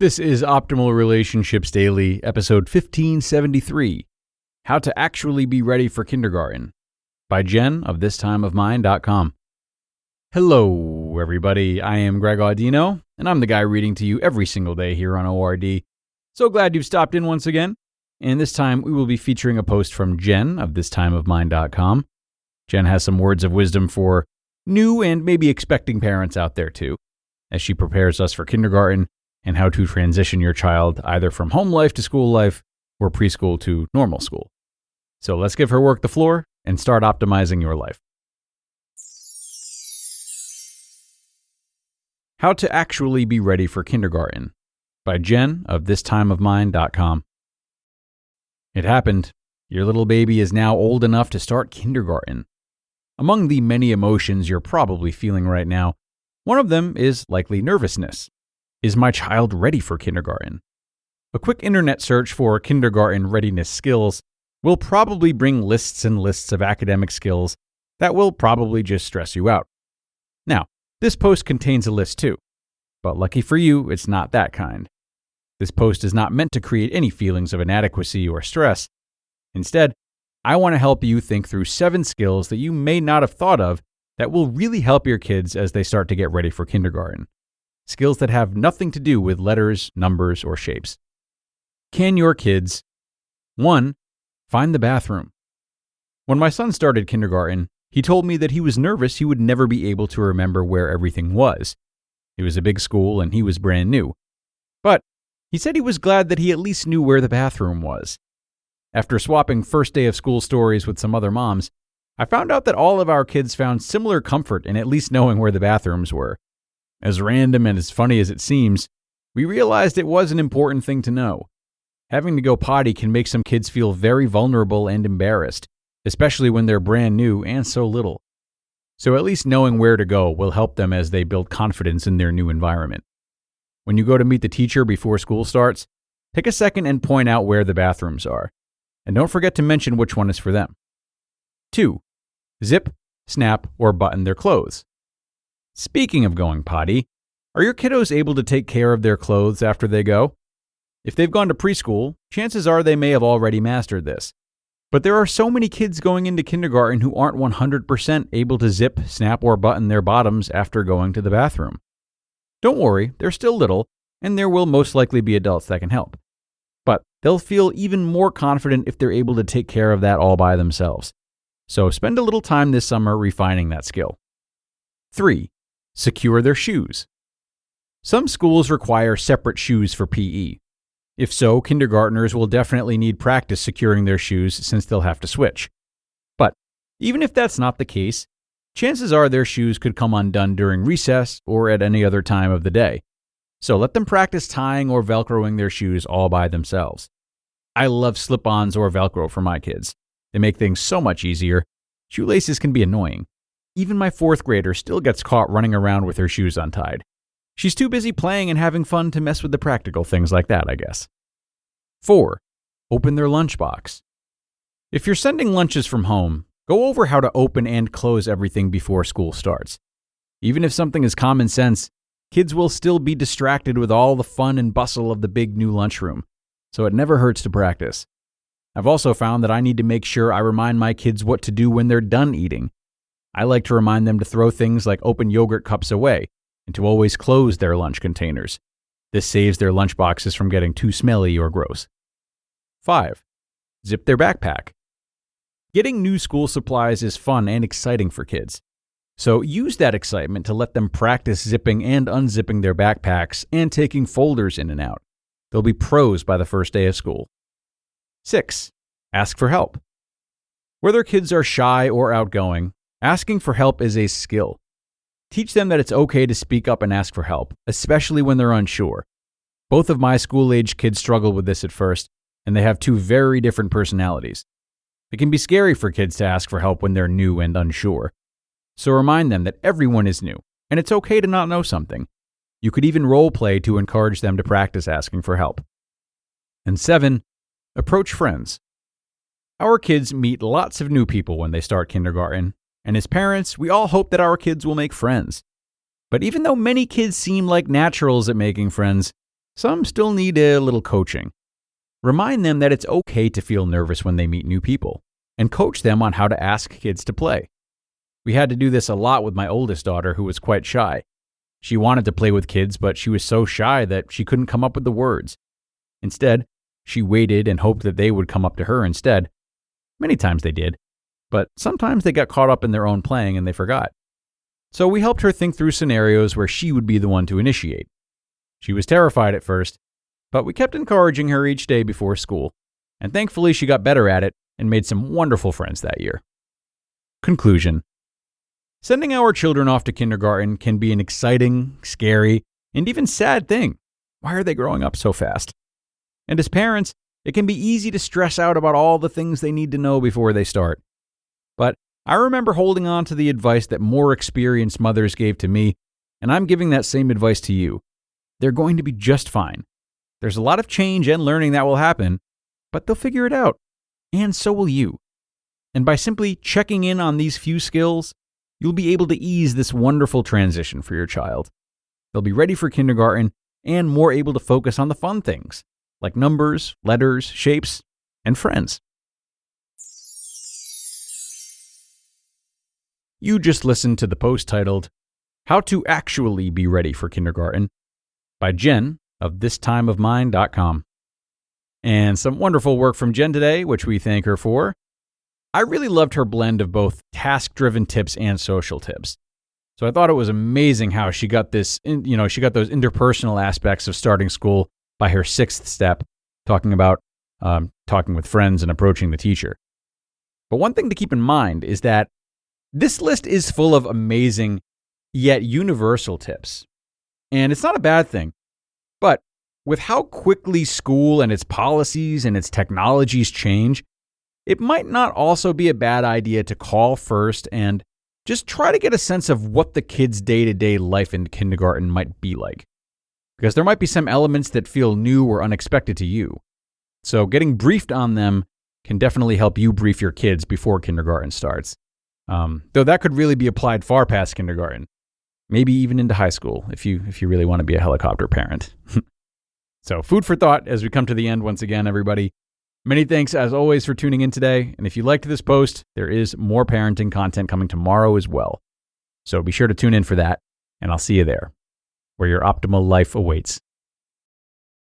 This is Optimal Relationships Daily, episode 1573, How to Actually Be Ready for Kindergarten, by Jen of thistimeofmine.com. Hello, everybody. I am Greg Audino, and I'm the guy reading to you every single day here on ORD. So glad you've stopped in once again, and this time we will be featuring a post from Jen of thistimeofmine.com. Jen has some words of wisdom for new and maybe expecting parents out there too, as she prepares us for kindergarten and how to transition your child either from home life to school life or preschool to normal school. So let's give her work the floor and start optimizing your life. How to Actually Be Ready for Kindergarten, by Jen of thistimeofmine.com. It happened. Your little baby is now old enough to start kindergarten. Among the many emotions you're probably feeling right now, one of them is likely nervousness. Is my child ready for kindergarten? A quick internet search for kindergarten readiness skills will probably bring lists and lists of academic skills that will probably just stress you out. Now, this post contains a list too, but lucky for you, it's not that kind. This post is not meant to create any feelings of inadequacy or stress. Instead, I want to help you think through 7 skills that you may not have thought of that will really help your kids as they start to get ready for kindergarten. Skills that have nothing to do with letters, numbers, or shapes. Can your kids? 1. Find the bathroom. When my son started kindergarten, he told me that he was nervous he would never be able to remember where everything was. It was a big school and he was brand new. But he said he was glad that he at least knew where the bathroom was. After swapping first day of school stories with some other moms, I found out that all of our kids found similar comfort in at least knowing where the bathrooms were. As random and as funny as it seems, we realized it was an important thing to know. Having to go potty can make some kids feel very vulnerable and embarrassed, especially when they're brand new and so little. So at least knowing where to go will help them as they build confidence in their new environment. When you go to meet the teacher before school starts, take a second and point out where the bathrooms are. And don't forget to mention which one is for them. 2. Zip, snap, or button their clothes. Speaking of going potty, are your kiddos able to take care of their clothes after they go? If they've gone to preschool, chances are they may have already mastered this. But there are so many kids going into kindergarten who aren't 100% able to zip, snap, or button their bottoms after going to the bathroom. Don't worry, they're still little, and there will most likely be adults that can help. But they'll feel even more confident if they're able to take care of that all by themselves. So spend a little time this summer refining that skill. 3. Secure their shoes. Some schools require separate shoes for PE. If so, kindergartners will definitely need practice securing their shoes since they'll have to switch. But even if that's not the case, chances are their shoes could come undone during recess or at any other time of the day. So let them practice tying or Velcroing their shoes all by themselves. I love slip-ons or Velcro for my kids. They make things so much easier. Shoelaces can be annoying. Even my 4th grader still gets caught running around with her shoes untied. She's too busy playing and having fun to mess with the practical things like that, I guess. 4. Open their lunchbox. If you're sending lunches from home, go over how to open and close everything before school starts. Even if something is common sense, kids will still be distracted with all the fun and bustle of the big new lunchroom, so it never hurts to practice. I've also found that I need to make sure I remind my kids what to do when they're done eating. I like to remind them to throw things like open yogurt cups away and to always close their lunch containers. This saves their lunch boxes from getting too smelly or gross. 5. Zip their backpack. Getting new school supplies is fun and exciting for kids. So use that excitement to let them practice zipping and unzipping their backpacks and taking folders in and out. They'll be pros by the first day of school. 6. Ask for help. Whether kids are shy or outgoing, asking for help is a skill. Teach them that it's okay to speak up and ask for help, especially when they're unsure. Both of my school-age kids struggle with this at first, and they have 2 very different personalities. It can be scary for kids to ask for help when they're new and unsure. So remind them that everyone is new, and it's okay to not know something. You could even role play to encourage them to practice asking for help. And 7, approach friends. Our kids meet lots of new people when they start kindergarten, and as parents, we all hope that our kids will make friends. But even though many kids seem like naturals at making friends, Some still need a little coaching. Remind them that it's okay to feel nervous when they meet new people, and coach them on how to ask kids to play. We had to do this a lot with my oldest daughter, who was quite shy. She wanted to play with kids, but she was so shy that she couldn't come up with the words. Instead, she waited and hoped that they would come up to her instead. Many times they did, but sometimes they got caught up in their own playing and they forgot. So we helped her think through scenarios where she would be the one to initiate. She was terrified at first, but we kept encouraging her each day before school, and thankfully she got better at it and made some wonderful friends that year. Conclusion. Sending our children off to kindergarten can be an exciting, scary, and even sad thing. Why are they growing up so fast? And as parents, it can be easy to stress out about all the things they need to know before they start. But I remember holding on to the advice that more experienced mothers gave to me, and I'm giving that same advice to you. They're going to be just fine. There's a lot of change and learning that will happen, but they'll figure it out. And so will you. And by simply checking in on these few skills, you'll be able to ease this wonderful transition for your child. They'll be ready for kindergarten and more able to focus on the fun things, like numbers, letters, shapes, and friends. You just listened to the post titled, How to Actually Be Ready for Kindergarten by Jen of thistimeofmine.com. And some wonderful work from Jen today, which we thank her for. I really loved her blend of both task-driven tips and social tips. So I thought it was amazing how she got those interpersonal aspects of starting school by her 6th step, talking about talking with friends and approaching the teacher. But one thing to keep in mind is that this list is full of amazing yet universal tips. And it's not a bad thing. But with how quickly school and its policies and its technologies change, it might not also be a bad idea to call first and just try to get a sense of what the kid's day-to-day life in kindergarten might be like. Because there might be some elements that feel new or unexpected to you. So getting briefed on them can definitely help you brief your kids before kindergarten starts. Though that could really be applied far past kindergarten. Maybe even into high school if you really want to be a helicopter parent. So food for thought as we come to the end once again, everybody. Many thanks, as always, for tuning in today. And if you liked this post, there is more parenting content coming tomorrow as well. So be sure to tune in for that, and I'll see you there, where your optimal life awaits.